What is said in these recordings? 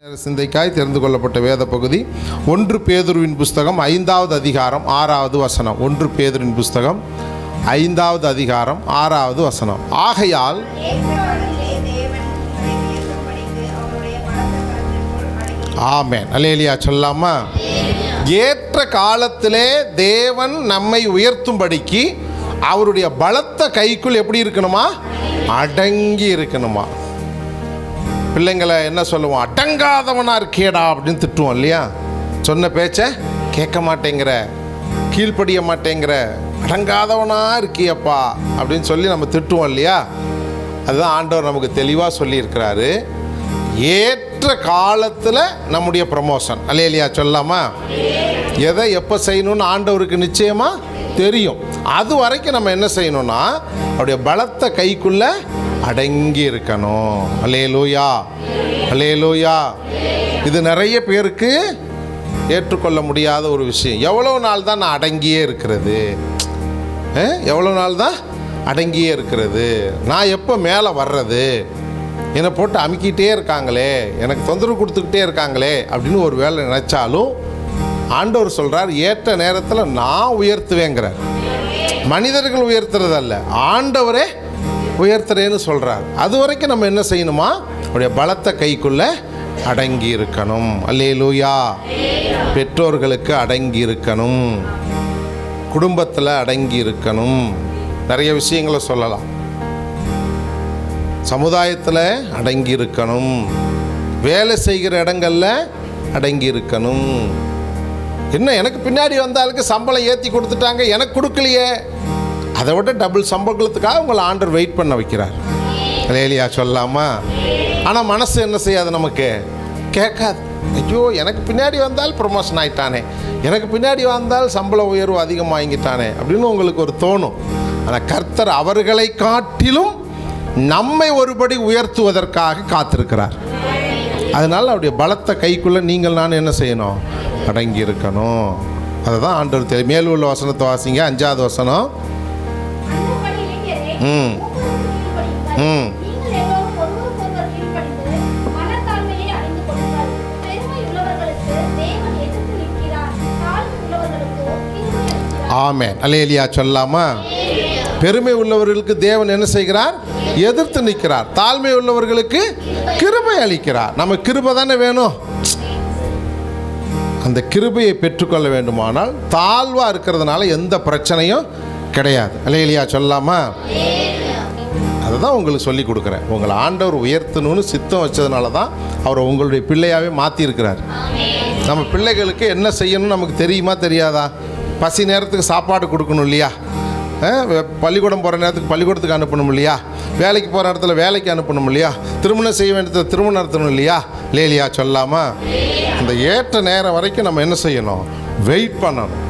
சிந்தைக்காய் தெரிந்து கொள்ளப்பட்ட வேத பகுதி 1 பேதுருவின் புஸ்தகம் 5வது அதிகாரம் 6வது வசனம். 1 பேதுருவின் புஸ்தகம் 5வது அதிகாரம் 6வது வசனம். ஆகையால் ஆமென் அல்லேலூயா சொல்லாமா. ஏற்ற காலத்திலே தேவன் நம்மை உயர்த்தும்படிக்கு அவருடைய பலத்த கைக்குள் எப்படி இருக்கணுமா? அடங்கி இருக்கணுமா. பிள்ளைங்களை என்ன சொல்லுவோம்? அடங்காதவனா இருக்கேடா அப்படின்னு திட்டுவோம் இல்லையா? சொன்ன பேச்ச கேட்க மாட்டேங்கிற, கீழ்ப்படிய மாட்டேங்கிற, அடங்காதவனா இருக்கியப்பா அப்படின்னு சொல்லி நம்ம திட்டுவோம் இல்லையா? அதுதான் ஆண்டவர் நமக்கு தெளிவாக சொல்லியிருக்கிறாரு. ஏற்ற காலத்தில் நம்முடைய ப்ரமோஷன். அல்லேலூயா சொல்லாமா. எதை எப்போ செய்யணும்னு ஆண்டவருக்கு நிச்சயமாக தெரியும். அது வரைக்கும் நம்ம என்ன செய்யணும்னா அவருடைய பலத்த கைக்குள்ள அடங்கி இருக்கணும். அல்லேலூயா அல்லேலூயா. இது நிறைய பேருக்கு ஏற்றுக்கொள்ள முடியாத ஒரு விஷயம். எவ்வளோ நாள் தான் நான் அடங்கியே இருக்கிறது? எவ்வளோ நாள் தான் அடங்கியே இருக்கிறது? நான் எப்போ மேலே வர்றது? என்னை போட்டு அமுக்கிட்டே இருக்காங்களே, எனக்கு தொந்தரவு கொடுத்துக்கிட்டே இருக்காங்களே அப்படின்னு ஒரு வேலை நினைச்சாலும் ஆண்டவர் சொல்கிறார், ஏற்ற நேரத்தில் நான் உயர்த்துவேங்கிறார். மனிதர்கள் உயர்த்துறதல்ல, ஆண்டவரே உயர்த்துறேன்னு சொல்கிறார். அது வரைக்கும் நம்ம என்ன செய்யணுமா? அவருடைய பலத்த கைக்குள்ளே அடங்கி இருக்கணும். அல்லேலூயா. பெற்றோர்களுக்கு அடங்கி இருக்கணும், குடும்பத்தில் அடங்கி இருக்கணும். நிறைய விஷயங்களை சொல்லலாம். சமுதாயத்தில் அடங்கி இருக்கணும், வேலை செய்கிற இடங்களில் அடங்கி இருக்கணும். என்ன, எனக்கு பின்னாடி வந்தாலுக்கு சம்பளம் ஏற்றி கொடுத்துட்டாங்க, எனக்கு கொடுக்கலையே, அதை விட டபுள் சம்பளத்துக்காக உங்களை ஆண்டவர் வெயிட் பண்ண வைக்கிறார். அல்லேலூயா சொல்லாமா. ஆனால் மனசு என்ன செய்யாது? நமக்கு கேட்காது. ஐயோ, எனக்கு பின்னாடி வந்தால் ப்ரொமோஷன் ஆகிட்டானே, எனக்கு பின்னாடி வந்தால் சம்பள உயர்வு அதிகமாகிட்டானே அப்படின்னு உங்களுக்கு ஒரு தோணும். ஆனால் கர்த்தர் அவர்களை காட்டிலும் நம்மை ஒருபடி உயர்த்துவதற்காக காத்திருக்கிறார். அதனால் அவருடைய பலத்த கைக்குள்ளே நீங்கள் நான் என்ன செய்யணும்? அடங்கி இருக்கணும். அதை தான் ஆண்டவர் மேல் உள்ள வசனத்தை வாசிங்க. 5வது வசனம். ஆமென் அல்லேலூயா சொல்லாமா. பெருமை உள்ளவர்களுக்கு தேவன் என்ன செய்கிறார்? எதிர்த்து நிற்கிறார். தாழ்மை உள்ளவர்களுக்கு கிருபை அளிக்கிறார். நம்ம கிருபை தானே வேணும். அந்த கிருபையை பெற்றுக்கொள்ள வேண்டுமானால் தாழ்வாக இருக்கிறதுனால எந்த பிரச்சனையும் கிடையாது. அல்லேலூயா சொல்லாமா. அதுதான் உங்களுக்கு சொல்லி கொடுக்குறேன். உங்களை ஆண்டவர் உயர்த்தணும்னு சித்தம் வச்சதுனால தான் அவரை உங்களுடைய பிள்ளையாகவே மாற்றிருக்கிறார். நம்ம பிள்ளைகளுக்கு என்ன செய்யணும்னு நமக்கு தெரியுமா தெரியாதா? பசி நேரத்துக்கு சாப்பாடு கொடுக்கணும் இல்லையா? பள்ளிக்கூடம் போகிற நேரத்துக்கு பள்ளிக்கூடத்துக்கு அனுப்பணும் இல்லையா? வேலைக்கு போகிற இடத்துல வேலைக்கு அனுப்பணும் இல்லையா? திருமணம் செய்ய வேண்டியது திருமணம் நடத்தணும் இல்லையா? லேலியா சொல்லாமல் அந்த ஏற்ற நேரம் வரைக்கும் நம்ம என்ன செய்யணும்? வெயிட் பண்ணணும்.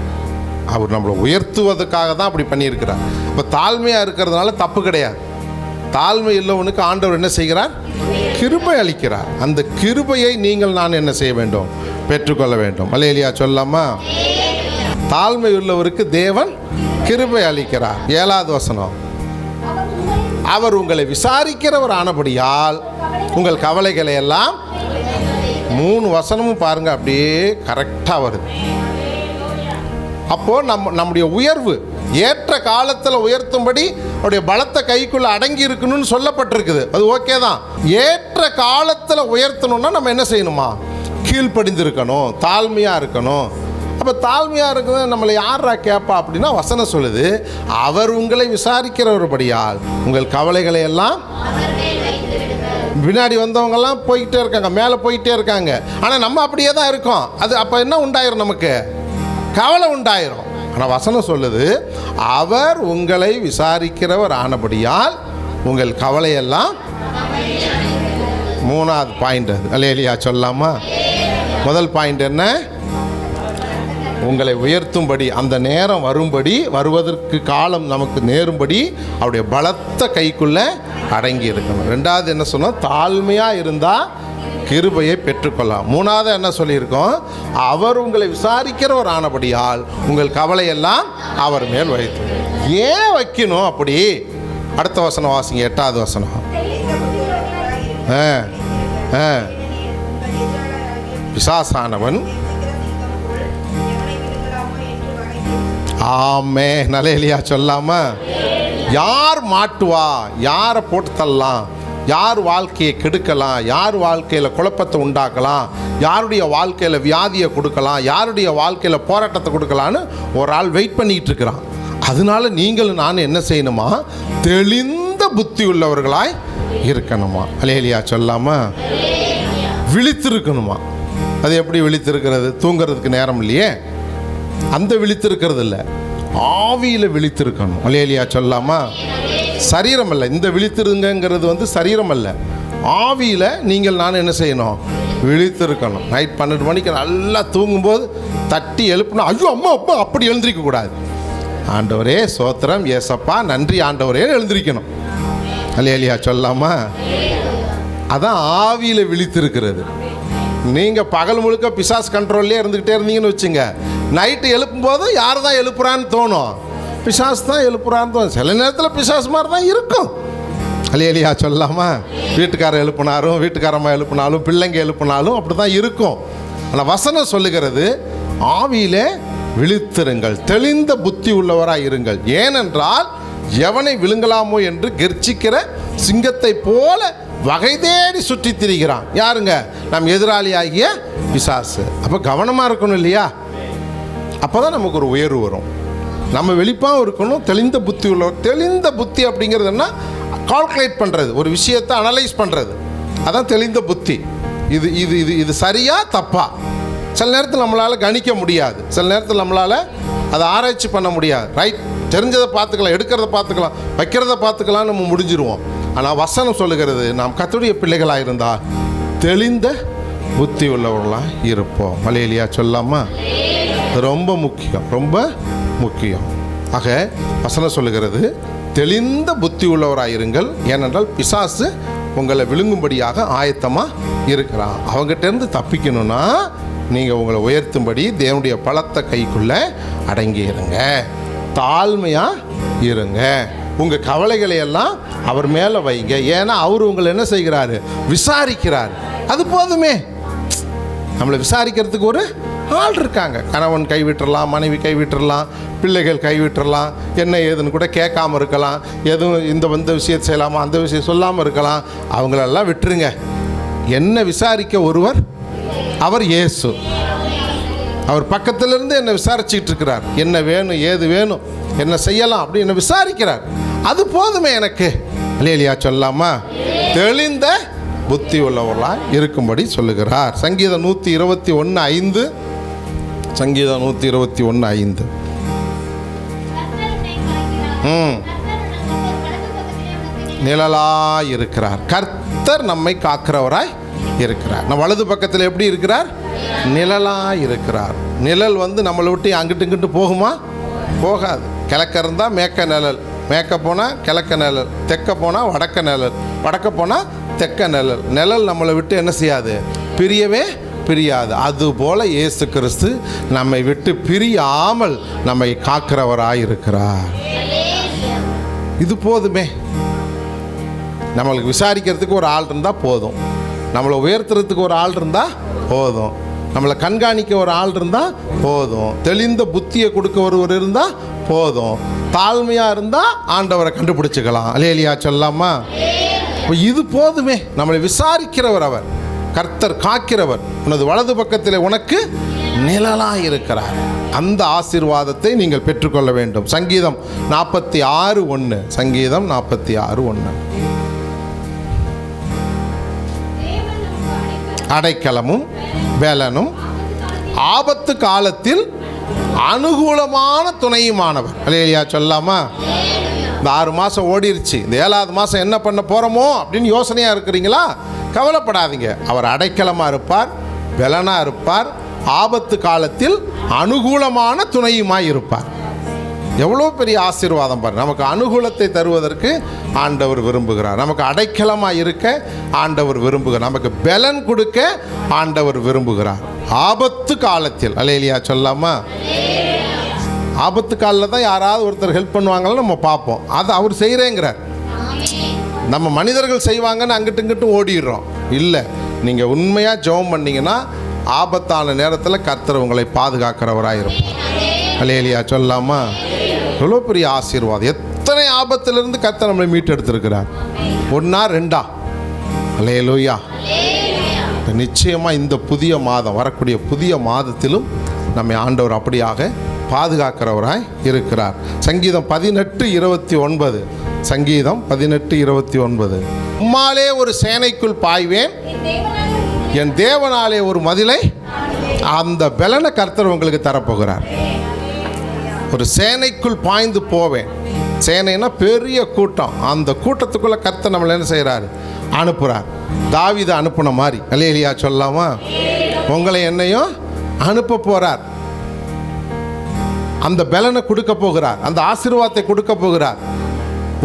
அவர் நம்மளை உயர்த்துவதற்காக தான் அப்படி பண்ணியிருக்கிறார். இப்போ தாழ்மையாக இருக்கிறதுனால தப்பு கிடையாது. தாழ்மை இல்லவனுக்கு ஆண்டவர் என்ன செய்கிறார்? கிருபை அளிக்கிறார். அந்த கிருபையை நீங்கள் நான் என்ன செய்ய வேண்டும்? பெற்றுக்கொள்ள வேண்டும். அல்லேலூயா சொல்லாமா. தாழ்மை உள்ளவருக்கு தேவன் கிருபை அளிக்கிறார். 7வது வசனம். அவர் உங்களை விசாரிக்கிறவர் ஆனபடியால் உங்கள் கவலைகளை எல்லாம். 3 வசனமும் பாருங்க, அப்படியே கரெக்டாக வருது. அப்போது நம்முடைய உயர்வு ஏற்ற காலத்தில் உயர்த்தும்படி அவருடைய பலத்த கைக்குள்ளே அடங்கி இருக்கணும்னு சொல்லப்பட்டிருக்குது. அது ஓகே தான். ஏற்ற காலத்தில் உயர்த்தணும்னா நம்ம என்ன செய்யணுமா? கீழ்ப்படிந்திருக்கணும், தாழ்மையாக இருக்கணும். அப்போ தாழ்மையாக இருக்குது நம்மளை யாரா கேட்பா அப்படின்னா வசனம் சொல்லுது, அவர் உங்களை விசாரிக்கிறவர்படியால் உங்கள் கவலைகளை எல்லாம். பின்னாடி வந்தவங்கெல்லாம் போய்கிட்டே இருக்காங்க, மேலே போய்கிட்டே இருக்காங்க. ஆனால் நம்ம அப்படியே தான் இருக்கோம். அது அப்போ என்ன உண்டாயிரும்? நமக்கு கவலை உண்டாயிரும். ஆனால் வசனம் சொல்லுது, அவர் உங்களை விசாரிக்கிறவர் ஆனபடியால் உங்கள் கவலையெல்லாம். 3வது பாயிண்ட் அது. அல்லேலூயா சொல்லாமா. முதல் பாயிண்ட் என்ன? உங்களை உயர்த்தும்படி அந்த நேரம் வருவதற்கு காலம் நமக்கு நேரும்படி அவருடைய பலத்த கைக்குள்ளே அடங்கி இருக்கணும். 2வது என்ன சொன்னால், தாழ்மையாக இருந்தால் கிருபையை பெற்றுக்கொள்ளலாம். 3வது என்ன சொல்லியிருக்கோம்? அவர் உங்களை விசாரிக்கிறவர் ஆனபடியால் உங்கள் கவலையெல்லாம் அவர் மேல் வைத்து. ஏன் வைக்கணும் அப்படி? அடுத்த வசனம் வாசிங்க. 8வது வசனம். பிசாசானவன் ஆமே நலேலியா சொல்லாம யார் மாட்டுவா, யாரை போட்டு தள்ளலாம், யார் வாழ்க்கையை கெடுக்கலாம், யார் வாழ்க்கையில் குழப்பத்தை உண்டாக்கலாம், யாருடைய வாழ்க்கையில் வியாதியை கொடுக்கலாம், யாருடைய வாழ்க்கையில் போராட்டத்தை கொடுக்கலான்னு ஒரு ஆள் வெயிட் பண்ணிக்கிட்டு இருக்கிறான். அதனால நீங்களும் நான் என்ன செய்யணுமா, தெளிந்த புத்தி உள்ளவர்களாய் இருக்கணுமா. அலேலியா சொல்லாம விழித்திருக்கணுமா. அது எப்படி விழித்திருக்கிறது? தூங்கிறதுக்கு நேரம் இல்லையே, அந்த விழித்திருக்கிறது இல்லை, ஆவியில் விழித்திருக்கணும். அலேலியா சொல்லாமா. சரீரம் அல்ல, இந்த விழித்திருங்கிறது வந்து சரீரம் அல்ல, ஆவியில் நீங்கள் நான் என்ன செய்யணும், விழித்திருக்கணும். நைட் 12 மணிக்கு நல்லா தூங்கும்போது தட்டி எழுப்புனா ஐயோ அம்மா அப்பா அப்படி எழுந்திரிக்க கூடாது. ஆண்டவரே சோத்திரம், ஏசப்பா நன்றி ஆண்டவரே எழுந்திரிக்கணும். அல்லேலியா சொல்லாமா. அதான் ஆவியில் விழித்திருக்கிறது. நீங்கள் பகல் முழுக்க பிசாஸ் கண்ட்ரோல்லே இருந்துக்கிட்டே இருந்தீங்கன்னு வச்சுங்க, நைட்டு எழுப்பும்போது யார் தான் எழுப்புறான்னு தோணும், பிசாஸ் தான் எழுப்புறான்னு தோணும். சில நேரத்தில் பிசாஸ் மாதிரி தான் இருக்கும். அல்லேலியா சொல்லாமா. வீட்டுக்காரர் எழுப்பினாலும், வீட்டுக்காரம்மா எழுப்பினாலும், பிள்ளைங்க எழுப்பினாலும் அப்படி தான் இருக்கும். ஆனால் வசனம் சொல்லுகிறது ஆவியிலே விழித்திருங்கள், தெளிந்த புத்தி உள்ளவராக இருங்கள். ஏனென்றால் எவனை விழுங்கலாமோ என்று கெர்ச்சிக்கிற சிங்கத்தை போல வகை தேடி சுற்றி திரிகிறான். யாருங்க? நம் எதிராளியாகிய பிசாசு. அப்போ கவனமாக இருக்கணும் இல்லையா? அப்போ தான் நமக்கு ஒரு உயர்வு வரும். நம்ம வெளிப்பாகவும் இருக்கணும், தெளிந்த புத்தி உள்ளவர். தெளிந்த புத்தி அப்படிங்கிறது என்ன? கால்குலேட் பண்ணுறது, ஒரு விஷயத்தை அனலைஸ் பண்ணுறது, அதான் தெளிந்த புத்தி. இது இது இது இது சரியா தப்பா? சில நேரத்தில் நம்மளால் கணிக்க முடியாது, சில நேரத்தில் நம்மளால் அதை ஆராய்ச்சி பண்ண முடியாது. ரைட், தெரிஞ்சதை பார்த்துக்கலாம், எடுக்கிறத பார்த்துக்கலாம், வைக்கிறத பார்த்துக்கலாம், நம்ம முடிஞ்சிருவோம். ஆனால் வசனம் சொல்லுகிறது நாம் கர்த்தருடைய பிள்ளைகளாக இருந்தால் தெளிந்த புத்தி உள்ளவர்களாக இருப்போம். அல்லேலியா சொல்லாமா. ரொம்ப முக்கியம், ரொம்ப முக்கியம். ஆக வசனம் சொல்லுகிறது தெளிந்த புத்தி உள்ளவராக இருங்கள். ஏனென்றால் பிசாசு உங்களை விழுங்கும்படியாக ஆயத்தமாக இருக்கிறான். அவங்ககிட்டேருந்து தப்பிக்கணும்னா நீங்கள் உங்களை உயர்த்தும்படி தேவனுடைய பலத்த கைக்குள்ளே அடங்கி இருங்க, தாழ்மையாக இருங்க, உங்கள் கவலைகளை எல்லாம் அவர் மேலே வைங்க. ஏன்னா அவர் உங்களை என்ன செய்கிறாரு? விசாரிக்கிறார். அது போதுமே. நம்மளை விசாரிக்கிறதுக்கு ஒரு ஆள் இருக்காங்க. கணவன் கைவிட்டுறலாம், மனைவி கைவிட்டுறலாம், பிள்ளைகள் கைவிட்டுறலாம், என்ன ஏதுன்னு கூட கேட்காம இருக்கலாம், எதுவும் இந்த விஷயத்தை செய்யலாமா அந்த விஷயம் சொல்லாமல் இருக்கலாம். அவங்களெல்லாம் விட்டுருங்க. என்ன விசாரிக்க ஒருவர், அவர் இயேசு. அவர் பக்கத்திலிருந்து என்னை விசாரிச்சுக்கிட்டு இருக்கிறார். என்ன வேணும், ஏது வேணும், என்ன செய்யலாம் அப்படி என்ன விசாரிக்கிறார். அது போதுமே எனக்கு. அல்லேலியா சொல்லாமா. தெளிந்த புத்தி உள்ளவர்களாக இருக்கும்படி சொல்லுகிறார். சங்கீதம் 121:5. சங்கீதம் 121:5. நிழலாய் இருக்கிறார். கர்த்தர் நம்மை காக்கிறவராய் இருக்கிறார். நம்ம வலது பக்கத்தில் எப்படி இருக்கிறார்? நிழலாய் இருக்கிறார். நிழல் வந்து நம்மளை விட்டு அங்கிட்டு இங்கிட்டு போகுமா? போகாது. கிழக்க இருந்தால் மேற்க நிழல், மேற்க போனால் கிழக்க நிழல், தெற்க போனால் வடக்க நிழல், வடக்க போனால் தெற்க நிழல். நிழல் நம்மளை விட்டு என்ன செய்யாது? பிரியவே பிரியாது. அதுபோல இயேசு கிறிஸ்து நம்மை விட்டு பிரியாமல் நம்மை காக்கிறவராயிருக்கிறார். இது போதுமே. நம்மளுக்கு விசாரிக்கிறதுக்கு ஒரு ஆள் இருந்தால் போதும், நம்மளை உயர்த்துறதுக்கு ஒரு ஆள் இருந்தால் போதும், நம்மளை கண்காணிக்க ஒரு ஆள் இருந்தால் போதும், தெளிந்த புத்தியை கொடுக்க ஒருவர் இருந்தால் போதும், தாழ்மையாக இருந்தால் ஆண்டவரை கண்டுபிடிச்சிக்கலாம். அல்லேலியா சொல்லாமா. இது போதுமே. நம்மளை விசாரிக்கிறவர் அவர், கர்த்தர் காக்கிறவர். உனது வலது பக்கத்தில் உனக்கு நிழலாக இருக்கிறார். அந்த ஆசீர்வாதத்தை நீங்கள் பெற்றுக்கொள்ள வேண்டும். சங்கீதம் 46:1. சங்கீதம் 46:1. அடைக்கலமும் பலனும் ஆபத்து காலத்தில் அனுகூலமான துணையுமானவர். அல்லேலியா சொல்லாமா. இந்த 6 மாதம் ஓடிருச்சு, இந்த 7வது மாதம் என்ன பண்ண போகிறோமோ அப்படின்னு யோசனையாக இருக்கிறீங்களா? கவலைப்படாதீங்க. அவர் அடைக்கலமாக இருப்பார், பலனாக இருப்பார், ஆபத்து காலத்தில் அனுகூலமான துணையுமாய் இருப்பார். எவ்வளோ பெரிய ஆசீர்வாதம் பாரு. நமக்கு அனுகூலத்தை தருவதற்கு ஆண்டவர் விரும்புகிறார். நமக்கு அடைக்கலமாக இருக்க ஆண்டவர் விரும்புகிறார். நமக்கு பலன் கொடுக்க ஆண்டவர் விரும்புகிறார். ஆபத்து காலத்தில். அல்லேலியா சொல்லாமா. ஆபத்து காலில் தான் யாராவது ஒருத்தர் ஹெல்ப் பண்ணுவாங்கன்னு நம்ம பார்ப்போம். அது அவர் செய்கிறேங்கிறார். நம்ம மனிதர்கள் செய்வாங்கன்னு அங்கிட்டு இங்கிட்டும் ஓடிடுறோம். இல்லை, நீங்கள் உண்மையாக ஜெபம் பண்ணிங்கன்னா ஆபத்தான நேரத்தில் கர்த்தர் உங்களை பாதுகாக்கிறவராயிருப்பார். அல்லேலூயா சொல்லாமா? எவ்வளோ பெரிய ஆசீர்வாதம்! எத்தனை ஆபத்திலிருந்து கர்த்தர் நம்மளை மீட்டெடுத்திருக்கிறார். 1 2 அல்லேலூயா. நிச்சயமாக இந்த புதிய மாதம், வரக்கூடிய புதிய மாதத்திலும் நம்மை ஆண்டவர் அப்படியாக பாதுகாக்கிறவராய் இருக்கிறார். சங்கீதம் 18:29. சங்கீதம் 18:29. உம்மாலே ஒரு சேனைக்குள் பாய்வேன், என் தேவனாலே ஒரு மதிலை. அந்த பலனை கர்த்தர் உங்களுக்கு தரப்போகிறார். ஒரு சேனைக்குள் பாய்ந்து போவேன். சேனைனா பெரிய கூட்டம். அந்த கூட்டத்துக்குள்ளே கர்த்தர் நம்மளை என்ன செய்கிறார்? அனுப்புகிறார். தாவீதை அனுப்புன மாதிரி. அல்லேலூயா சொல்லாமா? உங்களை என்னையும் அனுப்ப போகிறார். அந்த பலனை கொடுக்க போகிறார், அந்த ஆசீர்வாதத்தை கொடுக்க போகிறார்.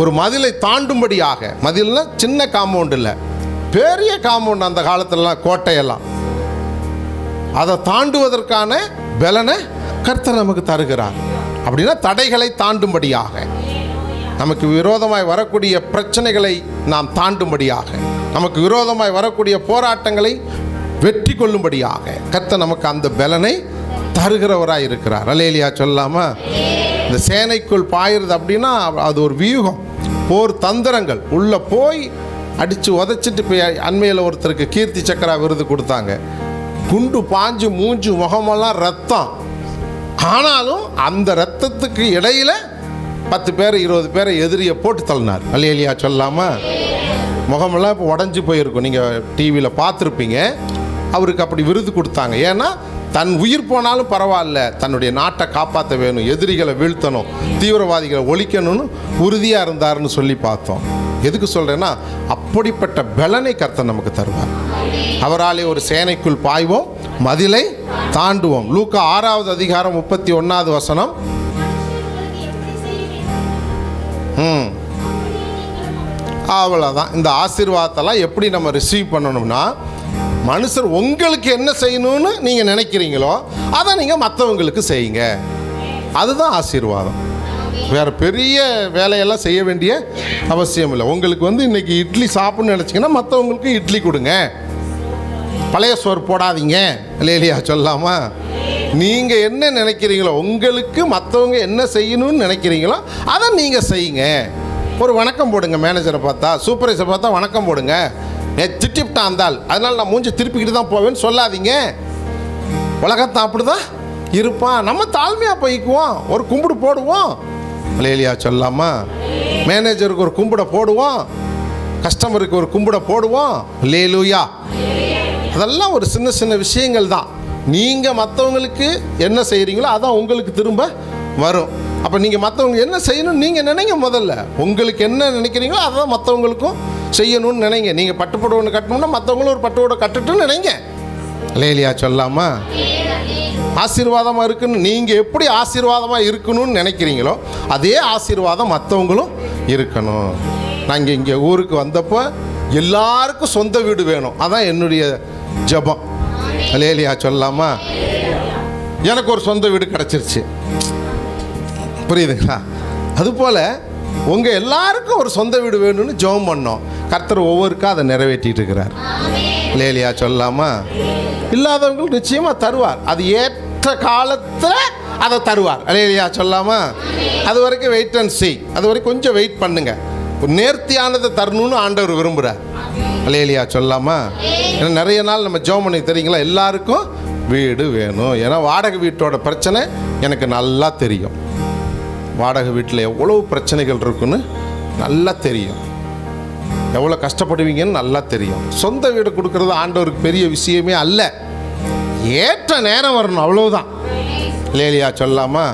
ஒரு மதிலை தாண்டும்படியாக. மதில்னா சின்ன காம்பவுண்ட் இல்லை, பெரிய காம்பவுண்ட். அந்த காலத்துலலாம் கோட்டையெல்லாம். அதை தாண்டுவதற்கான பலனை கர்த்தர் நமக்கு தருகிறார். அப்படின்னா தடைகளை தாண்டும்படியாக, நமக்கு விரோதமாய் வரக்கூடிய பிரச்சனைகளை நாம் தாண்டும்படியாக, நமக்கு விரோதமாய் வரக்கூடிய போராட்டங்களை வெற்றி கொள்ளும்படியாக கர்த்தர் நமக்கு அந்த பலனை தருகிறவராக இருக்கிறார். அல்லேலூயா சொல்லாமா? இந்த சேனைக்குள் பாயிறது அப்படின்னா அது ஒரு வியூகம், போர் தந்திரங்கள். உள்ளே போய் அடித்து உதச்சிட்டு போய் அண்மையில் ஒருத்தருக்கு கீர்த்தி சக்கரா விருது கொடுத்தாங்க. குண்டு பாஞ்சு மூஞ்சு முகமெல்லாம் ரத்தம். ஆனாலும் அந்த ரத்தத்துக்கு இடையில் 10 பேர் 20 பேரை எதிரியை போட்டு தள்ளினார். அல்லேலூயா சொல்லாமல்? முகமெல்லாம் இப்போ உடஞ்சி போயிருக்கும். நீங்கள் டிவியில் பார்த்துருப்பீங்க. அவருக்கு அப்படி விருது கொடுத்தாங்க. ஏன்னா தன் உயிர் போனாலும் பரவாயில்ல, தன்னுடைய நாட்டை காப்பாற்ற வேணும், எதிரிகளை வீழ்த்தணும், தீவிரவாதிகளை ஒழிக்கணும்னு உறுதியாக இருந்தார்னு சொல்லி பார்த்தோம். எதுக்கு சொல்கிறேன்னா, அப்படிப்பட்ட பலனை கர்த்தர் நமக்கு தருவார். அவராலே ஒரு சேனைக்குள் பாய்வோம், மதிலை தாண்டுவோம். லூக்கா 6வது அதிகாரம் 31வது வசனம். அவ்வளோதான். இந்த ஆசீர்வாதத்தெல்லாம் எப்படி நம்ம ரிசீவ் பண்ணணும்னா, மனுஷர் உங்களுக்கு என்ன செய்யணும்னு நீங்கள் நினைக்கிறீங்களோ அதை நீங்கள் மற்றவங்களுக்கு செய்யுங்க. அதுதான் ஆசீர்வாதம். வேறு பெரிய வேலையெல்லாம் செய்ய வேண்டிய அவசியம் இல்லை. உங்களுக்கு இன்றைக்கி இட்லி சாப்பிட்ணுன்னு நினச்சிங்கன்னா மற்றவங்களுக்கு இட்லி கொடுங்க. பழைய சோறு போடாதீங்க. இல்லையா சொல்லாமா? நீங்கள் என்ன நினைக்கிறீங்களோ, உங்களுக்கு மற்றவங்க என்ன செய்யணும்னு நினைக்கிறீங்களோ அதை நீங்கள் செய்யுங்க. ஒரு வணக்கம் போடுங்க. மேனேஜரை பார்த்தா, சூப்பர்வைசரை பார்த்தா வணக்கம் போடுங்க. திட்டிப்டான் இருந்தால் அதனால் நான் மூஞ்சி திருப்பிக்கிட்டு தான் போவேன்னு சொல்லாதீங்க. உலகத்தை அப்படி தான் இருப்பான். நம்ம தாழ்மையாக போய்க்குவோம், ஒரு கும்பிடு போடுவோம். இல்லையா சொல்லாமா? மேனேஜருக்கு ஒரு கும்பிட போடுவோம், கஸ்டமருக்கு ஒரு கும்பிட போடுவோம். அல்லேலூயா. அதெல்லாம் ஒரு சின்ன சின்ன விஷயங்கள் தான். நீங்கள் மற்றவங்களுக்கு என்ன செய்கிறீங்களோ அதான் உங்களுக்கு திரும்ப வரும். அப்போ நீங்கள் மற்றவங்க என்ன செய்யணும்னு நீங்கள் நினைங்க. முதல்ல உங்களுக்கு என்ன நினைக்கிறீங்களோ அதான் மற்றவங்களுக்கும் செய்யணும்னு நினைங்க. நீங்கள் பட்டுப்புடவை ஒன்று கட்டணும்னா மற்றவங்களும் ஒரு பட்டுப்புடவை கட்டுட்டுன்னு நினைங்க. இல்லையா சொல்லாமா? ஆசீர்வாதமாக இருக்குன்னு நீங்கள் எப்படி ஆசீர்வாதமாக இருக்கணும்னு நினைக்கிறீங்களோ அதே ஆசீர்வாதம் மற்றவங்களும் இருக்கணும். நாங்கள் இங்கே ஊருக்கு வந்தப்போ எல்லாருக்கும் சொந்த வீடு வேணும். அதான் என்னுடைய ஜெபம். இல்லையா சொல்லாமா? எனக்கு ஒரு சொந்த வீடு கிடச்சிருச்சு. புரியுதுங்களா? அதுபோல் உங்கள் எல்லாருக்கும் ஒரு சொந்த வீடு வேணும்னு ஜெபம் பண்ணோம். கர்த்தர் ஒவ்வொருக்கா அதை நிறைவேற்றிட்டு இருக்கிறார். இல்லையா சொல்லாமா? இல்லாதவங்களுக்கு நிச்சயமாக தருவார். அது ஏற்ற காலத்தில் அதை தருவார். இல்லையா சொல்லாமா? அது வரைக்கும் வெயிட் அண்ட் சீ. அது வரைக்கும் கொஞ்சம் வெயிட் பண்ணுங்க. ஒரு நேர்த்தியானதை தரணும்னு ஆண்டவர் விரும்புகிறார். இல்லையா சொல்லாமா? ஏன்னா நிறைய நாள் நம்ம ஜெபம் பண்ணி தெரியுங்களா, எல்லாருக்கும் வீடு வேணும். ஏன்னா வாடகை வீட்டோட பிரச்சனை எனக்கு நல்லா தெரியும். வாடகை வீட்டில் எவ்வளோ பிரச்சனைகள் இருக்குன்னு நல்லா தெரியும், எவ்வளோ கஷ்டப்படுவீங்கன்னு நல்லா தெரியும். சொந்த வீடு கொடுக்கறது ஆண்டவருக்கு பெரிய விஷயமே அல்ல. ஏற்ற நேரம் வரணும், அவ்வளவுதான். இல்லையா சொல்லாமா?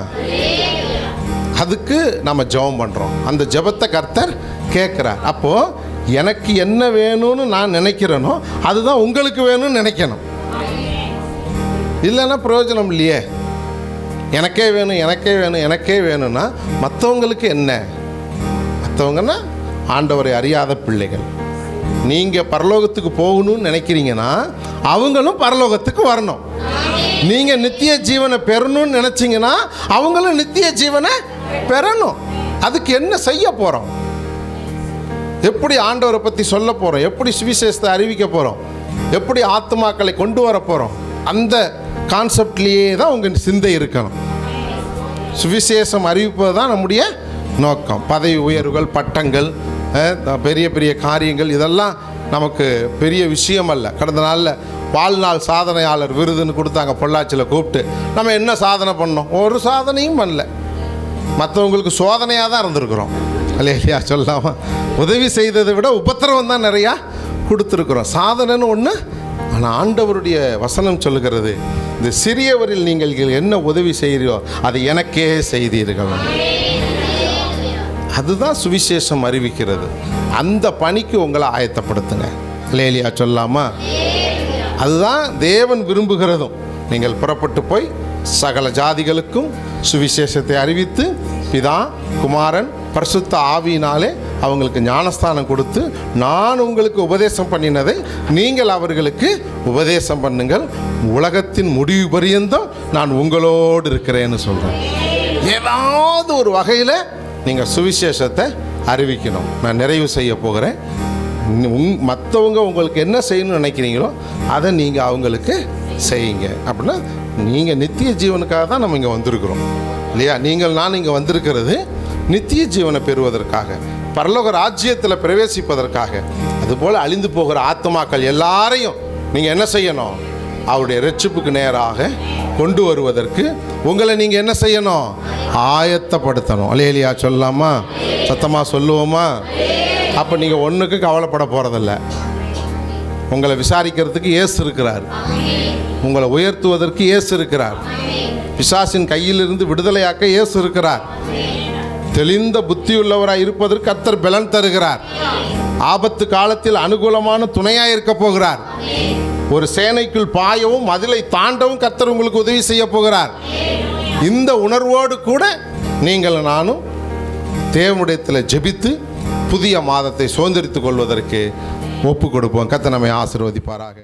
அதுக்கு நம்ம ஜெபம் பண்ணுறோம். அந்த ஜெபத்தை கர்த்தர் கேட்குறார். அப்போது எனக்கு என்ன வேணும்னு நான் நினைக்கிறேனோ அதுதான் உங்களுக்கு வேணும்னு நினைக்கணும். இல்லைன்னா பிரயோஜனம் இல்லையே. எனக்கே வேணும் எனக்கே வேணும் எனக்கே வேணும்னா மற்றவங்களுக்கு என்ன? மற்றவங்கன்னா ஆண்டவரை அறியாத பிள்ளைகள். நீங்கள் பரலோகத்துக்கு போகணும்னு நினைக்கிறீங்கன்னா அவங்களும் பரலோகத்துக்கு வரணும். நீங்கள் நித்திய ஜீவனை பெறணும்னு நினச்சிங்கன்னா அவங்களும் நித்திய ஜீவனை பெறணும். அதுக்கு என்ன செய்ய போகிறோம்? எப்படி ஆண்டவரை பற்றி சொல்ல போகிறோம்? எப்படி சுவிசேஷத்தை அறிவிக்க போகிறோம்? எப்படி ஆத்மாக்களை கொண்டு வர போகிறோம்? அந்த கான்செப்ட்லேயே தான் உங்கள் சிந்தை இருக்கணும். சுவிசேஷம் அறிவிப்பது தான் நம்முடைய நோக்கம். பதவி உயர்வுகள், பட்டங்கள், பெரிய பெரிய காரியங்கள் இதெல்லாம் நமக்கு பெரிய விஷயம் அல்ல. கடந்த நாளில் வாழ்நாள் சாதனையாளர் விருதுன்னு கொடுத்தாங்க பொள்ளாச்சியில் கூப்பிட்டு. நம்ம என்ன சாதனை பண்ணோம்? ஒரு சாதனையும் பண்ணல. மற்றவங்களுக்கு சோதனையாக தான் இருந்திருக்கிறோம். இல்லையா சொல்லாமல் உதவி செய்ததை விட உபத்திரவம் தான் நிறையா கொடுத்துருக்குறோம். சாதனைன்னு ஒன்று. ஆனால் ஆண்டவருடைய வசனம் சொல்லுகிறது, இந்த சிறியவரில் நீங்கள் என்ன உதவி செய்கிறீரோ அது எனக்கே செய்தீர்கள். அதுதான் சுவிசேஷம் அறிவிக்கிறது. அந்த பணிக்கு உங்களை ஆயத்தப்படுத்துங்க. லேலியா சொல்லாமா? அதுதான் தேவன் விரும்புகிறதும். நீங்கள் புறப்பட்டு போய் சகல ஜாதிகளுக்கும் சுவிசேஷத்தை அறிவித்து பிதா, குமாரன், பரிசுத்த ஆவியினாலே அவங்களுக்கு ஞானஸ்தானம் கொடுத்து, நான் உங்களுக்கு உபதேசம் பண்ணினதை நீங்கள் அவர்களுக்கு உபதேசம் பண்ணுங்கள், உலகத்தின் முடிவு பரியந்தம் நான் உங்களோடு இருக்கிறேன்னு சொல்கிறேன். ஏதாவது ஒரு வகையில் நீங்கள் சுவிசேஷத்தை அறிவிக்கணும். நான் நிறைவு செய்ய போகிறேன். மற்றவங்க உங்களுக்கு என்ன செய்யணும்னு நினைக்கிறீங்களோ அதை நீங்கள் அவங்களுக்கு செய்யுங்க. அப்படின்னா நீங்கள் நித்திய ஜீவனுக்காக தான் நம்ம இங்கே வந்திருக்கிறோம் இல்லையா? நான் இங்கே வந்திருக்கிறது நித்திய ஜீவனை பெறுவதற்காக, பரலோக ராஜ்யத்தில் பிரவேசிப்பதற்காக. அதுபோல் அழிந்து போகிற ஆத்மாக்கள் எல்லாரையும் நீங்கள் என்ன செய்யணும்? அவருடைய இரட்சிப்புக்கு நேராக கொண்டு வருவதற்கு உங்களை நீங்கள் என்ன செய்யணும்? ஆயத்தப்படுத்தணும். அல்லேலூயா சொல்லாமா? சத்தமாக சொல்லுவோமா? அப்போ நீங்கள் ஒன்றுக்கு கவலைப்பட போகிறதில்ல. உங்களை விசாரிக்கிறதுக்கு இயேசு இருக்கிறார். உங்களை உயர்த்துவதற்கு இயேசு இருக்கிறார். பிசாசின் கையிலிருந்து விடுதலையாக்க இயேசு இருக்கிறார். தெளிந்த புத்தியுள்ளவராக இருப்பதற்கு கர்த்தர் பலன் தருகிறார். ஆபத்து காலத்தில் அனுகூலமான துணையாக இருக்க போகிறார். ஒரு சேனைக்குள் பாயவும் மதிலை தாண்டவும் கர்த்தர் உங்களுக்கு உதவி செய்ய போகிறார். இந்த உணர்வோடு கூட நீங்கள் நானும் தேவனுடையத்தில் ஜெபித்து புதிய மாதத்தை சுதந்திரித்துக் கொள்வதற்கு ஒப்பு கொடுப்போம். கர்த்தர் நம்மை ஆசீர்வதிப்பாராக.